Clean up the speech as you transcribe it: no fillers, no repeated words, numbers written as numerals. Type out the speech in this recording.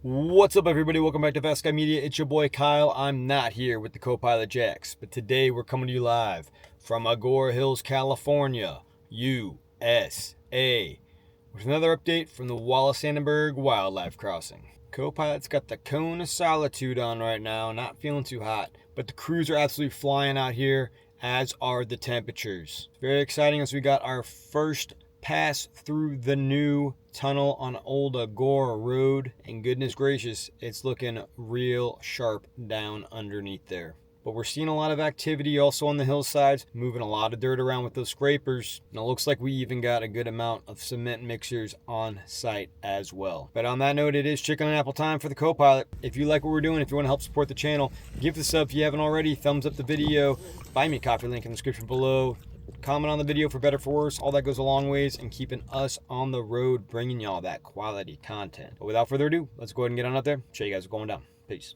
What's up, everybody? Welcome back to Fast Guy Media. It's your boy Kyle. I'm not here with the co-pilot Jax, but today we're coming to you live from Agora Hills, California, USA, with another update from the Wallis Annenberg Wildlife Crossing. Co-pilot's got the cone of solitude on right now, not feeling too hot, but the crews are absolutely flying out here, as are the temperatures. It's very exciting as we got our first pass through the new tunnel on Old Agora Road, and goodness gracious, it's looking real sharp down underneath there. But we're seeing a lot of activity also on the hillsides, moving a lot of dirt around with those scrapers, and it looks like we even got a good amount of cement mixers on site as well. But on that note, it is chicken and apple time for the co-pilot. If you like what we're doing, if you want to help support the channel, give the sub if you haven't already, thumbs up the video, buy me a coffee, link in the description below. Comment on the video for better, for worse. All that goes a long ways in keeping us on the road, bringing y'all that quality content. But without further ado, let's go ahead and get on out there. Show you guys what's going down. Peace.